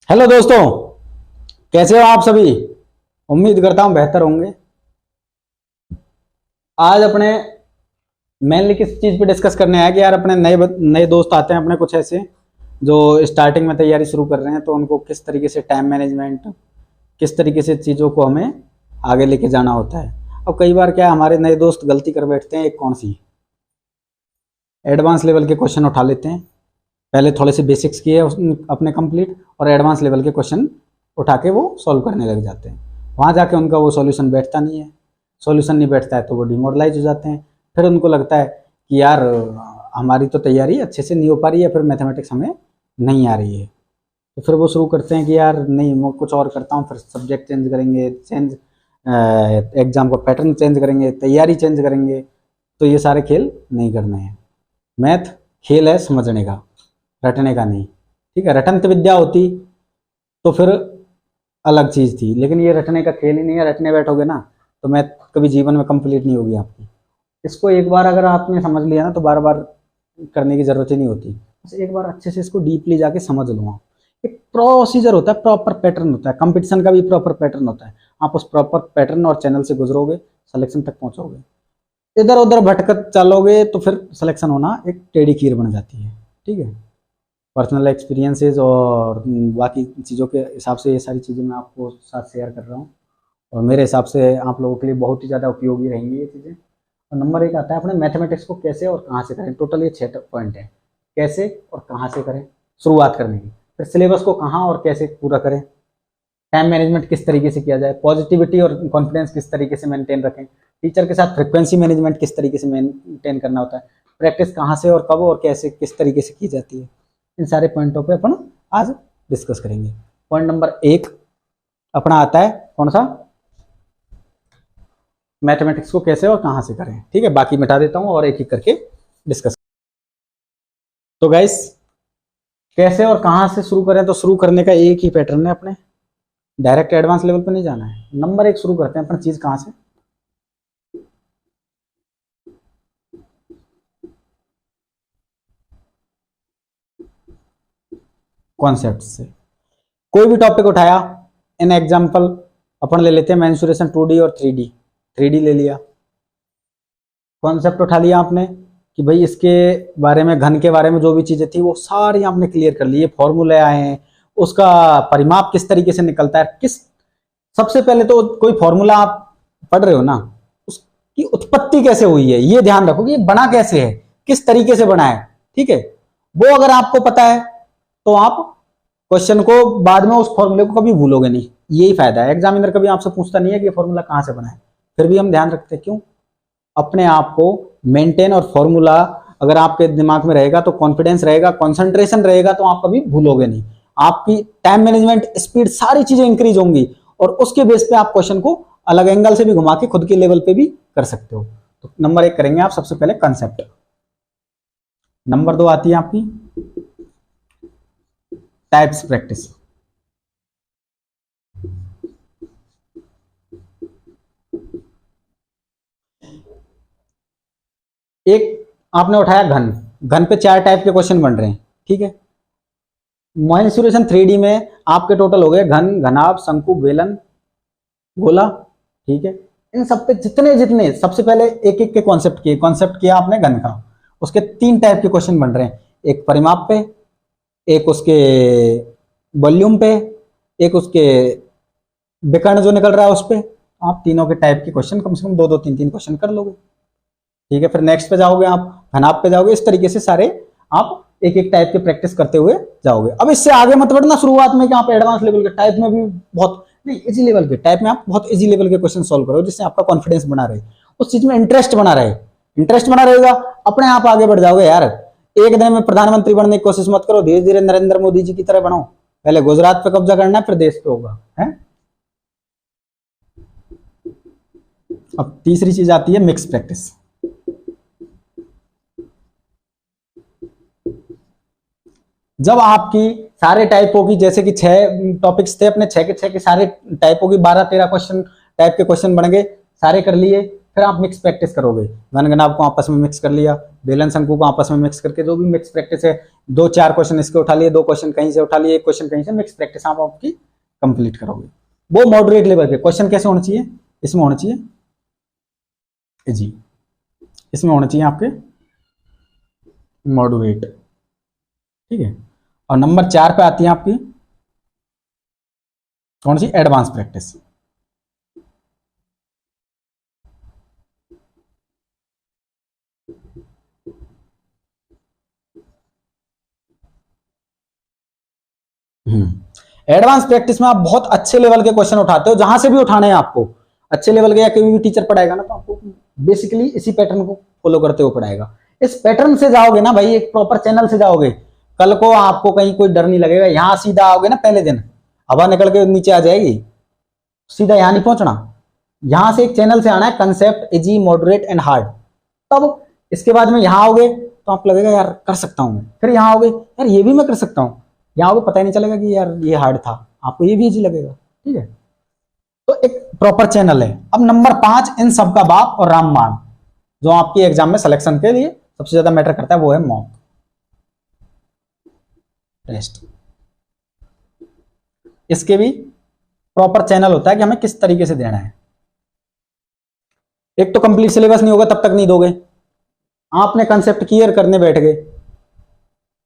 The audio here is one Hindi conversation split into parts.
हेलो दोस्तों, कैसे हो आप सभी। उम्मीद करता हूं बेहतर होंगे। आज अपने मेनली किस चीज़ पे डिस्कस करने आए कि यार अपने नए नए दोस्त आते हैं अपने कुछ ऐसे जो स्टार्टिंग में तैयारी शुरू कर रहे हैं, तो उनको किस तरीके से टाइम मैनेजमेंट, किस तरीके से चीज़ों को हमें आगे लेके जाना होता है। अब कई बार क्या हमारे नए दोस्त गलती कर बैठते हैं, एक कौन सी, एडवांस लेवल के क्वेश्चन उठा लेते हैं। पहले थोड़े से बेसिक्स किए अपने कंप्लीट और एडवांस लेवल के क्वेश्चन उठा के वो सॉल्व करने लग जाते हैं। वहाँ जाके उनका वो सॉल्यूशन बैठता नहीं है। सॉल्यूशन नहीं बैठता है तो वो डिमोरलाइज हो जाते हैं। फिर उनको लगता है कि यार हमारी तो तैयारी अच्छे से नहीं हो पा रही है, फिर मैथमेटिक्स हमें नहीं आ रही है। तो फिर वो शुरू करते हैं कि यार नहीं, मैं कुछ और करता हूँ, फिर सब्जेक्ट चेंज करेंगे, एग्जाम का पैटर्न चेंज करेंगे, तैयारी चेंज करेंगे। तो ये सारे खेल नहीं करने हैं। मैथ खेल है समझने का, रटने का नहीं। ठीक है, रटंत विद्या होती तो फिर अलग चीज़ थी, लेकिन ये रटने का खेल ही नहीं है। रटने बैठोगे ना तो मैथ कभी जीवन में कंप्लीट नहीं होगी आपकी। इसको एक बार अगर आपने समझ लिया ना तो बार बार करने की ज़रूरत ही नहीं होती। बस एक बार अच्छे से इसको डीपली जाके समझ लो आप। एक प्रोसीजर होता है, प्रॉपर पैटर्न होता है। कंपटीशन का भी प्रॉपर पैटर्न होता है। आप उस प्रॉपर पैटर्न और चैनल से गुजरोगे, सिलेक्शन तक पहुंचोगे। इधर उधर भटकत चलोगे तो फिर सिलेक्शन होना एक टेढ़ी खीर बन जाती है। ठीक है, पर्सनल एक्सपीरियंसेस और बाकी चीज़ों के हिसाब से ये सारी चीज़ें मैं आपको साथ शेयर कर रहा हूँ, और मेरे हिसाब से आप लोगों के लिए बहुत ही ज़्यादा उपयोगी रहेंगी ये चीज़ें। और नंबर एक आता है अपने मैथमेटिक्स को कैसे और कहाँ से करें। टोटल ये 6 पॉइंट है, कैसे और कहाँ से करें शुरुआत करने की। फिर सिलेबस को कहाँ और कैसे पूरा करें, टाइम मैनेजमेंट किस तरीके से किया जाए, पॉजिटिविटी और कॉन्फिडेंस किस तरीके से मेंटेन रखें, टीचर के साथ फ्रिक्वेंसी मैनेजमेंट किस तरीके से मेंटेन करना होता है, प्रैक्टिस कहाँ से और कब और कैसे किस तरीके से की जाती है। इन सारे पॉइंटों पे अपन आज डिस्कस करेंगे। पॉइंट नंबर 1 अपना आता है कौन सा, मैथमेटिक्स को कैसे और कहाँ से करें। ठीक है, बाकी मिटा देता हूँ और एक एक करके डिस्कस। तो गाइस, कैसे और कहाँ से शुरू करें, तो शुरू करने का एक ही पैटर्न है अपने, डायरेक्ट एडवांस लेवल पे नहीं जाना है। नंबर 1 शुरू करते हैं अपन चीज कहाँ से, कॉन्सेप्ट से। कोई भी टॉपिक उठाया, इन एग्जांपल अपन ले लेते हैं मेंसुरेशन 2D और 3D। 3D ले लिया, कॉन्सेप्ट उठा लिया आपने कि भाई इसके बारे में, घन के बारे में जो भी चीजें थी वो सारी आपने क्लियर कर ली। ये फॉर्मूले आए हैं, उसका परिमाप किस तरीके से निकलता है, किस, सबसे पहले तो कोई फॉर्मूला आप पढ़ रहे हो ना, उसकी उत्पत्ति कैसे हुई है ये ध्यान रखो कि ये बना कैसे है, किस तरीके से बना है। ठीक है, वो अगर आपको पता है तो आप क्वेश्चन को बाद में उस फॉर्मूले को कभी भूलोगे नहीं। यही फायदा है। एग्जामिनर कभी आपसे पूछता नहीं है कि ये फॉर्मूला कहाँ से बना है, फिर भी हम ध्यान रखते हैं। क्यों? अपने आप को मेंटेन, और फॉर्मूला अगर आपके दिमाग में रहेगा तो कॉन्फिडेंस रहेगा, कंसंट्रेशन रहेगा, तो आप कभी भूलोगे नहीं। आपकी टाइम मैनेजमेंट, स्पीड, सारी चीजें इंक्रीज होंगी, और उसके बेस पे आप क्वेश्चन को अलग एंगल से भी घुमा के खुद के लेवल पे भी कर सकते हो। तो नंबर 1 करेंगे आप सबसे पहले कंसेप्ट। नंबर 2 आती है आपकी टाइप्स प्रैक्टिस। एक आपने उठाया घन, घन पे 4 टाइप के क्वेश्चन बन रहे हैं। ठीक है, मेंसुरेशन 3D में आपके टोटल हो गए घन, घनाभ, शंकु, बेलन, गोला। ठीक है, इन सब पे जितने जितने सबसे पहले एक एक के कॉन्सेप्ट किया आपने घन का, उसके 3 टाइप के क्वेश्चन बन रहे हैं। एक परिमाप पे, एक उसके वॉल्यूम पे, एक उसके विकर्ण जो निकल रहा है उस पे। आप तीनों के टाइप के क्वेश्चन कम से कम 2-2, 3-3 क्वेश्चन कर लोगे। ठीक है, फिर नेक्स्ट पे जाओगे आप, घनाभ पे जाओगे। इस तरीके से सारे आप एक एक टाइप के प्रैक्टिस करते हुए जाओगे। अब इससे आगे मत बढ़ना शुरुआत में कि आप एडवांस लेवल के टाइप में भी बहुत नहीं, इजी लेवल के टाइप में आप बहुत इजी लेवल के क्वेश्चन सॉल्व करो, जिससे आपका कॉन्फिडेंस बना रहे, उस चीज में इंटरेस्ट बना रहे। इंटरेस्ट बना रहेगा, अपने आप आगे बढ़ जाओगे यार। एक दिन में प्रधानमंत्री बनने की कोशिश मत करो, धीरे धीरे नरेंद्र मोदी जी की तरह बनो। पहले गुजरात पे कब्जा करना है, फिर देश पे होगा है। अब तीसरी चीज आती है मिक्स प्रैक्टिस। जब आपकी सारे टाइपों की, जैसे कि 6 टॉपिक्स थे अपने, 6 के 6 के सारे टाइपों की 12-13 क्वेश्चन टाइप के क्वेश्चन बन गए, सारे कर लिए, फिर आप मिक्स प्रैक्टिस करोगे, घन घनाभ को आपस में मिक्स कर लिया, बेलन शंकु को आपस में मिक्स करके जो भी मिक्स प्रैक्टिस है, 2-4 क्वेश्चन इसके उठा लिए, 2 क्वेश्चन कहीं से उठा लिए, 1 क्वेश्चन कहीं से, मिक्स प्रैक्टिस आप आपकी कंप्लीट करोगे। वो मॉडरेट लेवल के क्वेश्चन कैसे होने चाहिए, इसमें होने चाहिए जी, इसमें होने चाहिए आपके मॉडरेट, ठीक है। और नंबर 4 पे आती है आपकी कौन सी, एडवांस प्रैक्टिस। एडवांस प्रैक्टिस में आप बहुत अच्छे लेवल के क्वेश्चन उठाते हो, जहां से भी उठाने हैं आपको, अच्छे लेवल के या कोई भी टीचर पढ़ाएगा ना, तो आपको बेसिकली इसी पैटर्न को फॉलो करते हुए पढ़ाएगा। इस पैटर्न से जाओगे ना भाई, एक प्रॉपर चैनल से जाओगे, कल को आपको कहीं कोई डर नहीं लगेगा। यहां सीधा आओगे ना, पहले दिन हवा निकल के नीचे आ जाएगी, सीधा यहां नहीं पहुंचना, यहां से एक चैनल से आना है, concept, easy, moderate and hard. तब इसके बाद में यहां आओगे तो आप लगेगा यार कर सकता हूं मैं, फिर यहां आओगे यार ये भी मैं कर सकता हूं, यहाँ पे पता ही नहीं चलेगा कि यार ये हार्ड था, आपको ये भी इजी लगेगा, ठीक है। तो एक प्रॉपर चैनल है। अब नंबर 5, इन सब का बाप और रामबाण, जो आपकी एग्जाम में सिलेक्शन के लिए सबसे ज्यादा मैटर करता है, वो है मॉक टेस्ट। इसके भी प्रॉपर चैनल होता है कि हमें किस तरीके से देना है। एक तो कंप्लीट सिलेबस नहीं होगा तब तक नहीं दोगे, आपने कंसेप्ट क्लियर करने बैठ गए,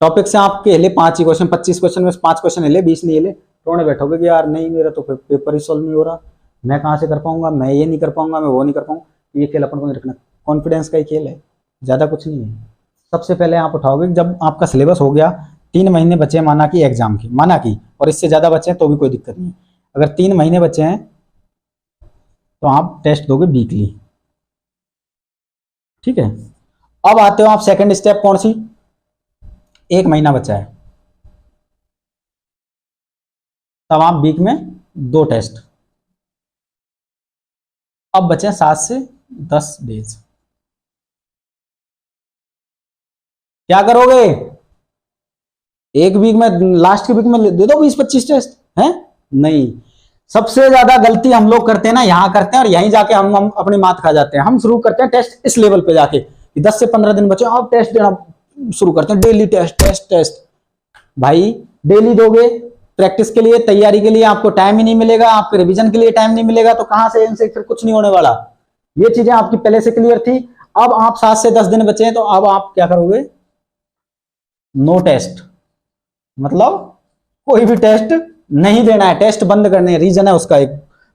टॉपिक से आपके हिले 5 ही क्वेश्चन, 25 क्वेश्चन में 5 क्वेश्चन हिले, 20 नहीं हिले, रोने बैठोगे कि यार नहीं मेरा तो पेपर ही सॉल्व नहीं हो रहा, मैं कहाँ से कर पाऊंगा, मैं ये नहीं कर पाऊंगा, मैं वो नहीं कर पाऊंगा। ये खेल अपन को नहीं रखना, कॉन्फिडेंस का ही खेल है, ज्यादा कुछ नहीं है। सबसे पहले आप उठाओगे जब आपका सिलेबस हो गया, 3 महीने बचे माना कि एग्जाम की, माना कि, और इससे ज्यादा बचे हैं तो भी कोई दिक्कत नहीं। अगर 3 महीने बचे हैं तो आप टेस्ट दोगे वीकली, ठीक है। अब आते हो आप सेकंड स्टेप, कौन सी, 1 महीना बचा है, तब आप वीक में 2 टेस्ट। अब बचे 7 से 10 डेज, क्या करोगे, एक वीक में, लास्ट के वीक में दे दो 20-25 टेस्ट, हैं? नहीं, सबसे ज्यादा गलती हम लोग करते हैं ना, यहां करते हैं और यहीं जाके हम अपनी मात खा जाते हैं। हम शुरू करते हैं टेस्ट इस लेवल पे जाके, 10 से 15 दिन बचे, आप टेस्ट देना शुरू करते हैं, डेली टेस्ट टेस्ट टेस्ट। भाई डेली दोगे, प्रैक्टिस के लिए, तैयारी के लिए आपको टाइम ही नहीं मिलेगा, आपके रिवीजन के लिए टाइम नहीं मिलेगा, तो कहां से इनसे फिर कुछ नहीं होने वाला। ये चीजें आपकी पहले से क्लियर थी। अब आप 7 से 10 दिन बचे हैं, तो अब आप क्या करोगे, नो टेस्ट, मतलब कोई भी टेस्ट नहीं देना है, टेस्ट बंद करने हैं। रीजन है उसका, एक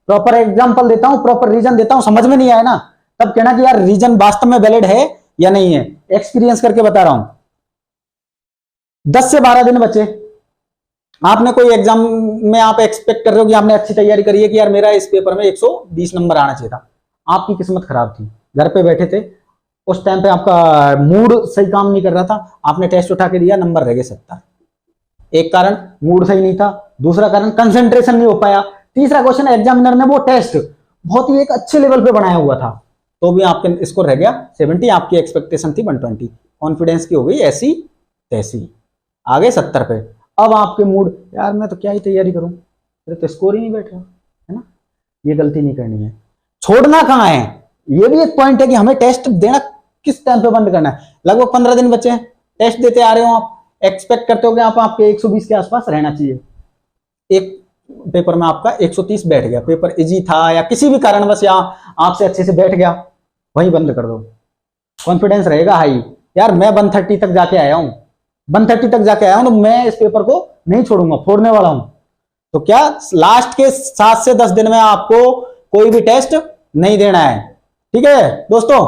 प्रॉपर एग्जांपल देता हूं, प्रॉपर रीजन देता हूं, समझ में नहीं आया ना तब कहना कि यार रीजन वास्तव में वैलिड है या नहीं है, एक्सपीरियंस करके बता रहा हूं। 10 से 12 दिन बचे, आपने कोई एग्जाम में आप एक्सपेक्ट कर रहे हो कि आपने अच्छी तैयारी करी है कि यार मेरा इस पेपर में 120 नंबर आना चाहिए था, आपकी किस्मत खराब थी, घर पे बैठे थे, उस टाइम पे आपका मूड सही काम नहीं कर रहा था, आपने टेस्ट उठा के दिया, नंबर रह गए 70। एक कारण मूड सही नहीं था, दूसरा कारण कंसंट्रेशन नहीं हो पाया, तीसरा क्वेश्चन एग्जामिनर ने वो टेस्ट बहुत ही एक अच्छे लेवल पे बनाया हुआ था, तो भी आपके स्कोर रह गया 70, आपकी एक्सपेक्टेशन थी 120, कॉन्फिडेंस की हो गई ऐसी तैसी, आ गए 70 पे। अब आपके मूड, यार मैं तो क्या ही तैयारी करूं, मेरे तो स्कोर ही नहीं बैठ रहा है ना। ये गलती नहीं करनी है। छोड़ना कहां है, ये भी एक पॉइंट है कि हमें टेस्ट देना किस टाइम पे बंद करना है। लगभग 15 दिन बचे हैं, टेस्ट देते आ रहे हो, आप एक्सपेक्ट करते हो कि आप आपके 120 के आसपास रहना चाहिए, एक पेपर में आपका 130 बैठ गया, पेपर इजी था या किसी भी कारणवश या आपसे अच्छे से बैठ गया, वहीं बंद कर दो। कॉन्फिडेंस रहेगा हाई, यार मैं 130 तक जाके आया हूं, 130 तक जाके आया हूं, तो मैं इस पेपर को नहीं छोड़ूंगा, फोड़ने वाला हूं। तो क्या लास्ट के 7 से 10 दिन में आपको कोई भी टेस्ट नहीं देना है, ठीक है दोस्तों।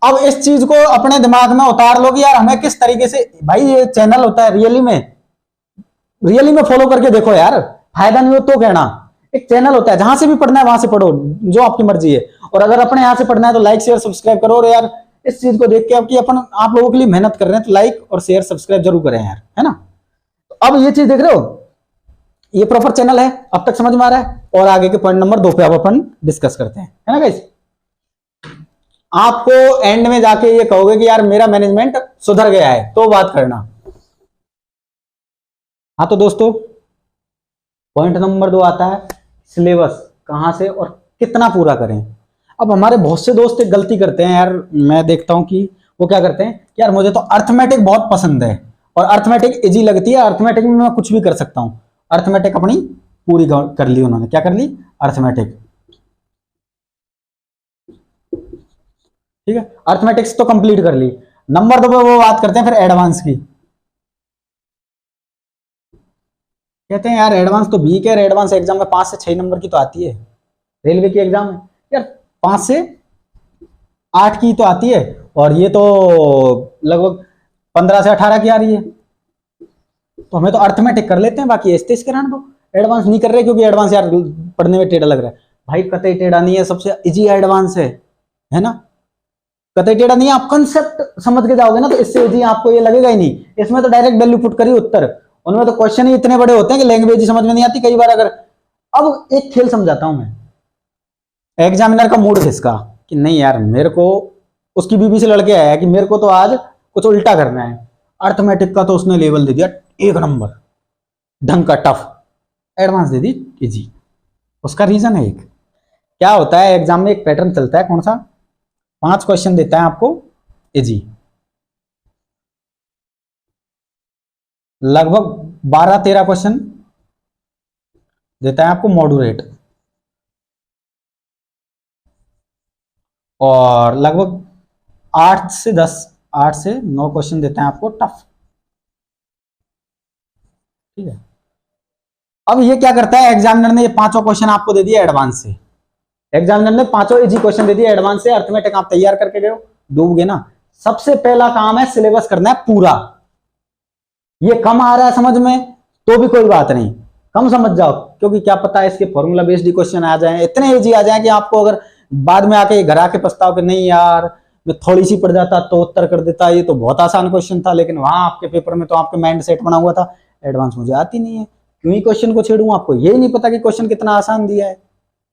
अब इस चीज को अपने दिमाग में उतार लो कि यार हमें किस तरीके से, भाई ये चैनल होता है, रियली में फॉलो करके देखो यार, फायदा नहीं हो तो कहना, एक चैनल होता है, जहां से भी पढ़ना है वहां से पढ़ो, जो आपकी मर्जी है। और अगर अपने यहां से पढ़ना है तो लाइक शेयर सब्सक्राइब करो। और यार इस चीज को देख के अब कि अपन आप लोगों के लिए मेहनत कर रहे हैं, तो लाइक और शेयर सब्सक्राइब जरूर करें यार, है ना। तो अब ये चीज देख रहे हो, ये प्रॉपर चैनल है, अब तक समझ में आ रहा है। और आगे के पॉइंट नंबर 2 पे अब अपन डिस्कस करते हैं, है ना गाइस। आपको एंड में जाके ये कहोगे कि यार मेरा मैनेजमेंट सुधर गया है, तो बात करना। हाँ तो दोस्तों पॉइंट नंबर 2 आता है, सिलेबस कहां से और कितना पूरा करें। अब हमारे बहुत से दोस्त एक गलती करते हैं यार, मैं देखता हूं कि वो क्या करते हैं कि यार मुझे तो अर्थमेटिक बहुत पसंद है और अर्थमेटिक इजी लगती है, अर्थमेटिक में मैं कुछ भी कर सकता हूं। अर्थमेटिक अपनी पूरी कर ली उन्होंने, क्या कर ली, अर्थमेटिक। ठीक है, अर्थमेटिक्स तो कंप्लीट कर ली। नंबर 2 पे वो बात करते हैं फिर एडवांस की। कहते हैं यार एडवांस तो वीक है, एडवांस एग्जाम में 5 से 6 नंबर की तो आती है, रेलवे की एग्जाम है यार 5 से 8 की तो आती है, और ये तो लगभग 15 से 18 की आ रही है। तो हमें तो अर्थमेटिक कर लेते हैं, बाकी ऐसे इसके रहने दो, एडवांस नहीं कर रहे क्योंकि एडवांस यार पढ़ने में टेढ़ा लग रहा है। भाई कतई टेढ़ा नहीं है, सबसे इजी एडवांस है ना, कतई टेढ़ा नहीं है। आप कंसेप्ट समझ के जाओगे ना तो इससे इजी आपको ये लगेगा ही नहीं। इसमें तो डायरेक्ट वैल्यू पुट करी उत्तर, उनमें तो क्वेश्चन ही इतने बड़े होते हैं कि लैंग्वेज ही समझ में नहीं आती कई बार। अगर अब एक खेल समझाता हूं मैं, एग्जामिनर का मूड किसका कि नहीं यार मेरे को, उसकी बीबी से लड़के आया कि मेरे को तो आज कुछ उल्टा करना है, अर्थमेटिक का तो उसने लेवल दे दिया 1 नंबर ढंग का टफ, एडवांस दे दी इजी। उसका रीजन है एक, क्या होता है एग्जाम में एक पैटर्न चलता है, कौन सा, 5 क्वेश्चन देता है आपको इजी, लगभग 12-13 क्वेश्चन देता है आपको मॉडरेट, और लगभग 8 से 9 क्वेश्चन देते हैं आपको टफ। ठीक है, अब ये क्या करता है एग्जामिनर ने, ये 5 क्वेश्चन आपको दे दिया एडवांस से, एग्जामिनर ने 5 इजी क्वेश्चन दे दिए एडवांस से, अर्थमेटिक आप तैयार करके गए हो, डूबोगे ना। सबसे पहला काम है सिलेबस करना है पूरा। ये कम आ रहा है समझ में तो भी कोई बात नहीं, कम समझ जाओ, क्योंकि क्या पता है इसके फॉर्मूला बेस्ड क्वेश्चन आ जाए, इतने इजी आ जाए कि आपको अगर बाद में आके घर आके पछताओ कि नहीं यार मैं थोड़ी सी पढ़ जाता तो उत्तर कर देता, ये तो बहुत आसान क्वेश्चन था, लेकिन वहां आपके पेपर में तो आपके माइंड सेट बना हुआ था एडवांस मुझे आती नहीं है, क्यों ही क्वेश्चन को छेड़ूं, आपको ये नहीं पता कि क्वेश्चन कितना आसान दिया है,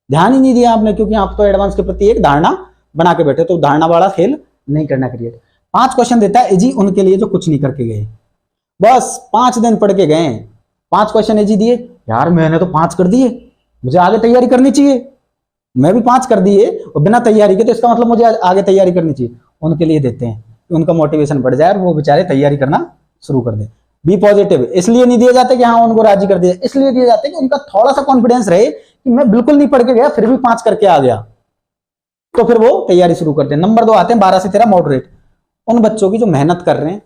ध्यान ही नहीं दिया आपने, क्योंकि आप तो एडवांस के प्रति एक धारणा बना के बैठे, तो धारणा वाला खेल नहीं करना क्रिएट। 5 क्वेश्चन देता है इजी उनके लिए जो कुछ नहीं करके गए, बस 5 दिन पढ़ के गए, 5 क्वेश्चन इजी दिए, यार मैंने तो 5 कर दिए, मुझे आगे तैयारी करनी चाहिए, मैं भी 5 कर दिए और बिना तैयारी के, तो इसका मतलब मुझे आगे तैयारी करनी चाहिए, उनके लिए देते हैं कि उनका मोटिवेशन बढ़ जाए और वो बेचारे तैयारी करना शुरू कर दे। बी पॉजिटिव इसलिए नहीं दिए जाते कि हाँ उनको राजी कर दिया, इसलिए दिए जाते कि उनका थोड़ा सा कॉन्फिडेंस रहे कि मैं बिल्कुल नहीं पढ़ के गया फिर भी 5 करके आ गया, तो फिर वो तैयारी शुरू करते हैं। नंबर 2 आते हैं 12 से 13 मॉडरेट, उन बच्चों की जो मेहनत कर रहे हैं,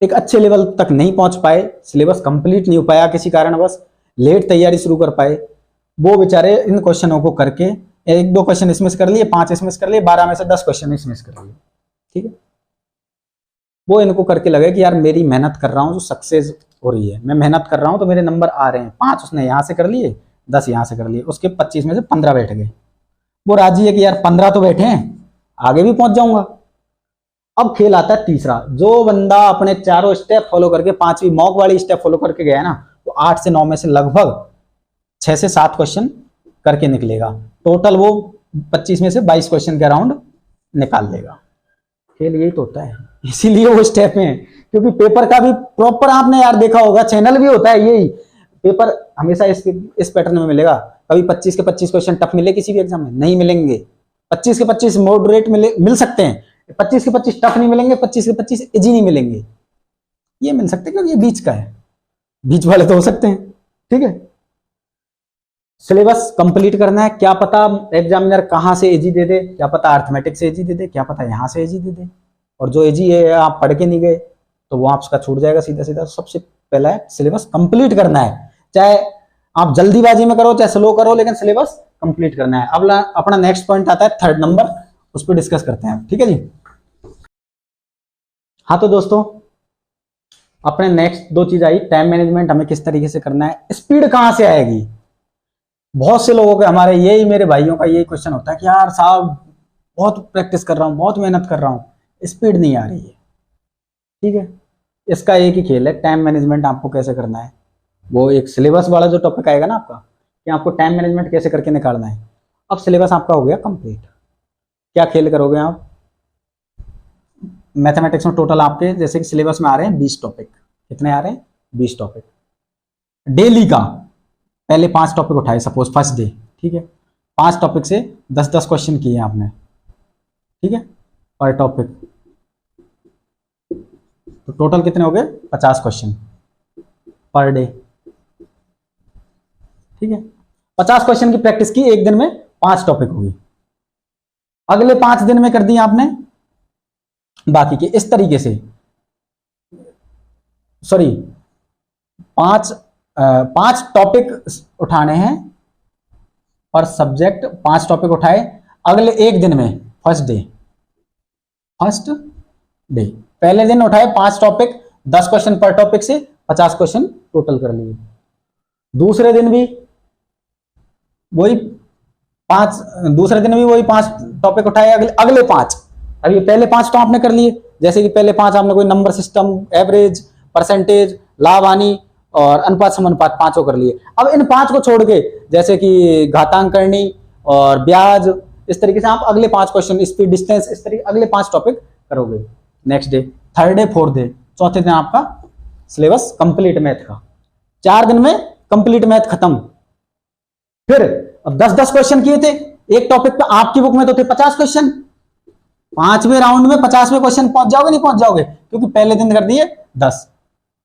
एक अच्छे लेवल तक नहीं पहुंच पाए, सिलेबस कंप्लीट नहीं हो पाया किसी कारणवश, लेट तैयारी शुरू कर पाए, वो बेचारे इन क्वेश्चनों को करके 1-2 क्वेश्चन इसमें से कर लिए, 5 इसमें से कर लिए, 12 में से 10 क्वेश्चन इसमें से कर लिए। ठीक है, वो इनको करके लगे कि यार मेरी मेहनत कर रहा हूं जो सक्सेस हो रही है, मैं मेहनत कर रहा हूं तो मेरे नंबर आ रहे हैं। 5 उसने यहां से कर लिए, 10 यहां से कर लिए, उसके 25 में से 15 बैठ गए, वो राजी है कि यार 15 तो बैठे हैं आगे भी पहुंच जाऊंगा। अब खेल आता है तीसरा, जो बंदा अपने चारों स्टेप फॉलो करके 5वीं मॉक वाली स्टेप फॉलो करके गया ना, तो 8 से 9 में से लगभग 6 से 7 क्वेश्चन करके निकलेगा, टोटल वो 25 में से 22 क्वेश्चन के अराउंड निकाल लेगा। खेल यही तो होता है, इसीलिए वो स्टेप में है, क्योंकि पेपर का भी प्रॉपर आपने यार देखा होगा, चैनल भी होता है यही, पेपर हमेशा इस पैटर्न में मिलेगा। कभी 25 के 25 क्वेश्चन टफ मिले किसी भी एग्जाम में, नहीं मिलेंगे। 25 के 25 मॉडरेट मिल सकते हैं, 25 के 25 टफ नहीं मिलेंगे, 25 के 25 इजी नहीं मिलेंगे, ये मिल सकते हैं क्योंकि ये बीच का है, बीच वाले तो हो सकते हैं। ठीक है, सिलेबस कंप्लीट करना है, क्या पता एग्जामिनर कहां से इजी दे दे, क्या पता अर्थमेटिक से इजी दे दे, क्या पता यहां से इजी दे दे, और जो इजी है आप पढ़ के नहीं गए तो वो आपका छूट जाएगा सीधा सीधा। सबसे पहला है सिलेबस कंप्लीट करना है, चाहे आप जल्दीबाजी में करो चाहे स्लो करो, लेकिन सिलेबस कंप्लीट करना है। अब अपना नेक्स्ट पॉइंट आता है 3rd नंबर, उस पर डिस्कस करते हैं। ठीक है जी, हाँ तो दोस्तों अपने नेक्स्ट 2 चीज आई, टाइम मैनेजमेंट हमें किस तरीके से करना है, स्पीड कहां से आएगी। बहुत से लोगों के, हमारे यही मेरे भाइयों का यही क्वेश्चन होता है कि यार साहब बहुत प्रैक्टिस कर रहा हूं, बहुत मेहनत कर रहा हूं, स्पीड नहीं आ रही है। ठीक है, इसका एक ही खेल है, टाइम मैनेजमेंट आपको कैसे करना है। वो एक सिलेबस वाला जो टॉपिक आएगा ना आपका, कि आपको टाइम मैनेजमेंट कैसे करके निकालना है। अब सिलेबस आपका हो गया कंप्लीट, क्या खेल करोगे आप। मैथमेटिक्स में टोटल आपके जैसे कि सिलेबस में आ रहे हैं 20 टॉपिक, कितने आ रहे हैं 20 टॉपिक डेली का। पहले 5 टॉपिक उठाए सपोज फर्स्ट डे, ठीक है, 5 टॉपिक से 10-10 क्वेश्चन किए आपने, ठीक है, पर टॉपिक। तो टोटल कितने हो गए? 50 क्वेश्चन पर डे, ठीक है। 50 क्वेश्चन की प्रैक्टिस की, एक दिन में 5 टॉपिक होगी। अगले 5 दिन में कर दिए आपने बाकी के इस तरीके से, सॉरी 5 टॉपिक उठाने हैं पर सब्जेक्ट, 5 टॉपिक उठाए अगले एक दिन में, फर्स्ट डे पहले दिन उठाए 5 टॉपिक, 10 क्वेश्चन पर टॉपिक से 50 क्वेश्चन टोटल कर लिए। दूसरे दिन भी वही 5 टॉपिक उठाए, अगले 5। अभी पहले 5 तो आपने कर लिए, जैसे कि पहले 5 आपने कोई नंबर सिस्टम, एवरेज, परसेंटेज, लाभ हानि और अनुपात समानुपात 5 कर लिए। अब इन 5 को छोड़ के जैसे कि घातांकरणी और ब्याज, इस तरीके से आप अगले 5 क्वेश्चन, स्पीड, डिस्टेंस, इस तरीके अगले 5 टॉपिक करोगे। Next day, third day, fourth day, चौथे दिन आपका सिलेबस कंप्लीट मैथ का। 4 दिन में कंप्लीट मैथ खत्म। फिर अब 10-10 क्वेश्चन किए थे एक टॉपिक पे, आपकी बुक में तो थे 50 क्वेश्चन। 5वें राउंड में 50वें क्वेश्चन पहुंच जाओगे? नहीं पहुंच जाओगे, क्योंकि पहले दिन कर दिए 10।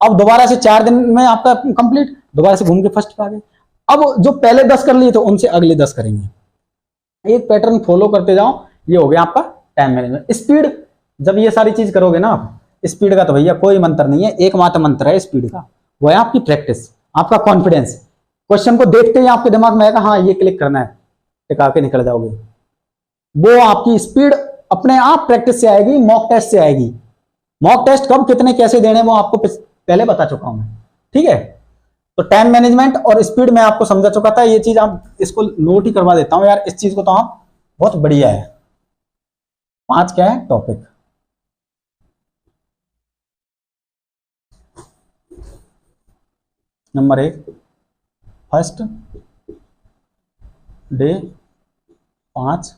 अब दोबारा से 4 दिन में आपका कंप्लीट, दोबारा से घूम के फर्स्ट पे आ गए। अब जो पहले 10 कर लिए थे उनसे अगले 10 करेंगे। एक पैटर्न फॉलो करते जाओ, ये हो गया आपका टाइम मैनेजमेंट। स्पीड, जब ये सारी चीज करोगे ना आप, स्पीड का तो भैया कोई मंत्र नहीं है, एकमात्र मंत्र है स्पीड का, वो है आपकी प्रैक्टिस, आपका कॉन्फिडेंस। क्वेश्चन को देखते ही आपके दिमाग में आएगा हाँ ये क्लिक करना है, टिका के निकल जाओगे। वो आपकी स्पीड अपने आप प्रैक्टिस से आएगी, मॉक टेस्ट से आएगी। मॉक टेस्ट कब, कितने, कैसे देने वो आपको पहले बता चुका हूं मैं, ठीक है। तो टाइम मैनेजमेंट और स्पीड में आपको समझा चुका था, ये चीज आप इसको नोट ही करवा देता हूं यार, इस चीज को तो आप बहुत बढ़िया है। 5 क्या है topic. Number 1, first day 5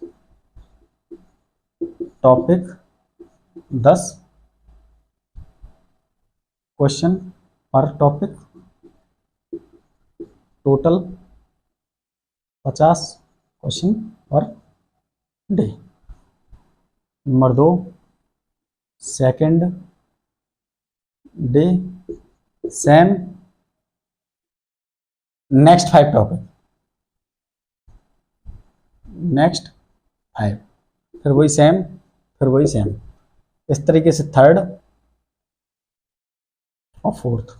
topic, 10 question पर टॉपिक, टोटल 50 क्वेश्चन पर day. Number 2, second day same, next 5 topic, next 5, फिर वही सेम, फिर वही सेम, इस तरीके से थर्ड और फोर्थ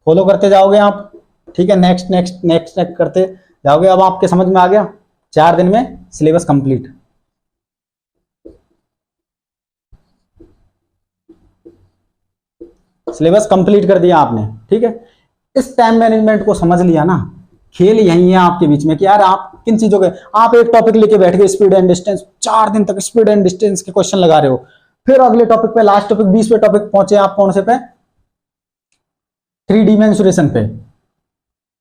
फॉलो करते जाओगे आप, ठीक है। नेक्स्ट नेक्स्ट नेक्स्ट नेक्स्ट करते जाओगे। अब आपके समझ में आ गया, 4 दिन में सिलेबस कंप्लीट। सिलेबस कंप्लीट कर दिया आपने, ठीक है। इस टाइम मैनेजमेंट को समझ लिया ना, खेल यही है आपके बीच में कि यार आप किन चीजों के, आप एक टॉपिक लेके बैठ गए स्पीड एंड डिस्टेंस, 4 दिन तक स्पीड एंड डिस्टेंस के क्वेश्चन लगा रहे हो। फिर अगले टॉपिक पे, लास्ट टॉपिक 20वें टॉपिक पहुंचे आप, कौन से पे, 3D मेंसुरेशन पे।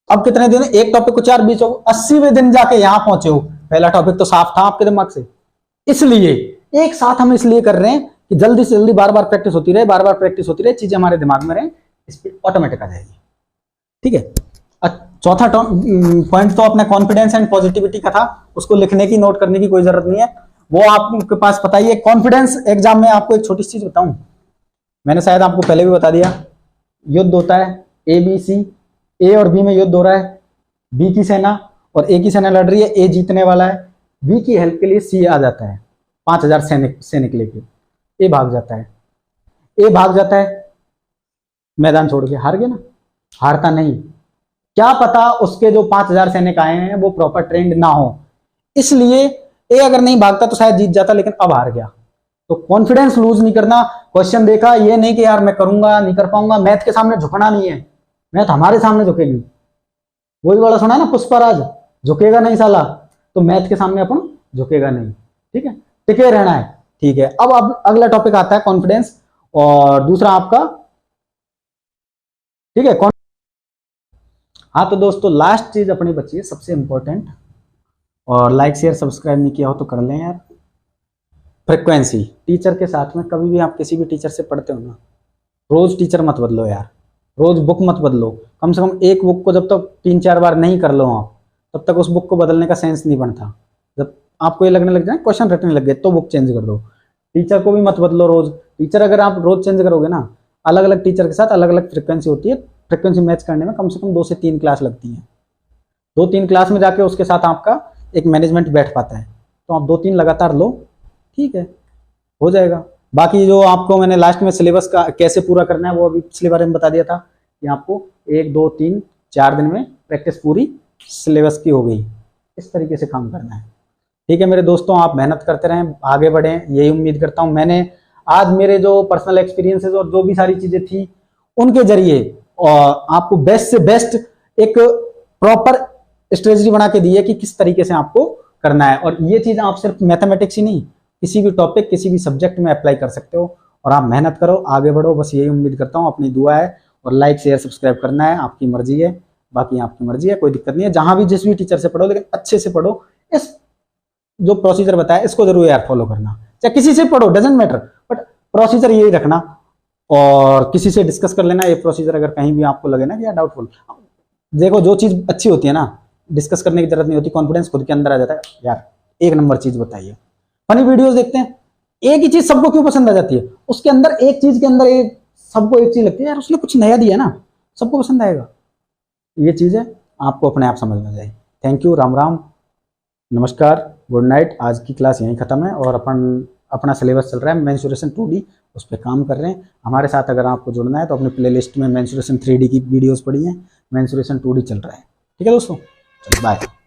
अब कितने दिन, एक टॉपिक को 4, 20, 80वें दिन जाके यहां पहुंचे हो। पहला टॉपिक तो साफ था आपके दिमाग से, इसलिए एक साथ हम इसलिए कर रहे हैं कि जल्दी से जल्दी बार बार प्रैक्टिस होती रहे, बार बार प्रैक्टिस होती रहे, चीजें हमारे दिमाग में रहे, स्पीड ऑटोमेटिक आ जाएगी, ठीक है। चौथा पॉइंट तो अपना कॉन्फिडेंस एंड पॉजिटिविटी का था, उसको लिखने की, नोट करने की कोई जरूरत नहीं है, वो आपके पास पता ही है। कॉन्फिडेंस एग्जाम में आपको एक छोटी सी चीज बताऊं, मैंने शायद आपको पहले भी बता दिया, युद्ध होता है ABC, A और B में युद्ध हो रहा है, B की सेना और A की सेना लड़ रही है, A जीतने वाला है, B की हेल्प के लिए C आ जाता है 5000 सैनिक लेके, A भाग जाता है, A भाग जाता है मैदान छोड़ के, हार गया ना, हारता नहीं, क्या पता उसके जो 5000 सैनिक आए हैं वो प्रॉपर ट्रेंड ना हो, इसलिए ए अगर नहीं भागता तो शायद जीत जाता, लेकिन अब हार गया। तो कॉन्फिडेंस लूज नहीं करना, क्वेश्चन देखा, ये नहीं कि यार मैं करूंगा नहीं कर पाऊंगा, मैथ के सामने झुकना नहीं है, मैथ हमारे सामने झुकेगी। वही वाला सुना ना पुष्पराज, झुकेगा नहीं साला, तो मैथ के सामने अपन झुकेगा नहीं, ठीक है, टिके रहना है, ठीक है। अब अगला टॉपिक आता है कॉन्फिडेंस, और दूसरा आपका, ठीक है। हाँ तो दोस्तों लास्ट चीज अपनी बची है सबसे इंपॉर्टेंट, और लाइक शेयर सब्सक्राइब नहीं किया हो तो कर लें यार। फ्रिक्वेंसी, टीचर के साथ में कभी भी आप किसी भी टीचर से पढ़ते हो ना, रोज टीचर मत बदलो यार, रोज बुक मत बदलो, कम से कम एक बुक को जब तक 3-4 बार नहीं कर लो आप, तब तक उस बुक को बदलने का सेंस नहीं बनता। जब आपको ये लगने लग जाए क्वेश्चन रटने लग गए तो बुक चेंज कर दो। टीचर को भी मत बदलो रोज। टीचर अगर आप रोज चेंज करोगे ना, अलग अलग टीचर के साथ अलग अलग फ्रिक्वेंसी होती है, फ्रिक्वेंसी मैच करने में कम से कम 2 से 3 क्लास लगती है। 2-3 क्लास में जाके उसके साथ आपका एक मैनेजमेंट बैठ पाता है, तो आप 2-3 लगातार लो, ठीक है, हो जाएगा। बाकी जो आपको मैंने लास्ट में सिलेबस का कैसे पूरा करना है वो अभी पिछले बारे में बता दिया था कि आपको 1, 2, 3, 4 दिन में प्रैक्टिस पूरी सिलेबस की हो गई। इस तरीके से काम करना है, ठीक है मेरे दोस्तों। आप मेहनत करते रहें, आगे बढ़ें, यही उम्मीद करता हूँ। मैंने आज मेरे जो पर्सनल एक्सपीरियंसेस और जो भी सारी चीजें थी उनके जरिए आपको बेस्ट से बेस्ट एक प्रॉपर स्ट्रेटजी बना के दी है कि किस तरीके से आपको करना है। और ये चीज आप सिर्फ मैथमेटिक्स ही नहीं, किसी भी टॉपिक, किसी भी सब्जेक्ट में अप्लाई कर सकते हो। और आप मेहनत करो, आगे बढ़ो, बस यही उम्मीद करता हूँ। अपनी दुआ है, और लाइक शेयर सब्सक्राइब करना है, आपकी मर्जी है, बाकी आपकी मर्जी है, कोई दिक्कत नहीं है। जहां भी जिस भी टीचर से पढ़ो, लेकिन अच्छे से पढ़ो। इस जो प्रोसीजर बताया इसको जरूर यार फॉलो करना, चाहे किसी से पढ़ो, डजेंट मैटर, बट प्रोसीजर यही रखना। और किसी से डिस्कस कर लेना ये प्रोसीजर, अगर कहीं भी आपको लगे ना कि यार डाउटफुल। देखो जो चीज अच्छी होती है ना, डिस्कस करने की जरूरत नहीं होती, कॉन्फिडेंस खुद के अंदर आ जाता है। यार एक नंबर चीज बताइए। फनी वीडियोस देखते हैं, एक ही चीज सबको क्यों पसंद आ जाती है? उसके अंदर एक चीज के अंदर एक सबको एक चीज लगती है, यार उसने कुछ नया दिया ना, सबको पसंद आएगा। ये चीज है, आपको अपने आप समझ में आ जाए। थैंक यू, राम राम, नमस्कार, गुड नाइट। आज की क्लास यहीं खत्म है और अपना सिलेबस चल रहा है मेंसुरेशन 2D, उस पर काम कर रहे हैं। हमारे साथ अगर आपको जुड़ना है तो अपने प्लेलिस्ट में मेंसुरेशन 3D की वीडियोस पड़ी हैं, मेंसुरेशन 2D चल रहा है। ठीक है दोस्तों, चलो बाय।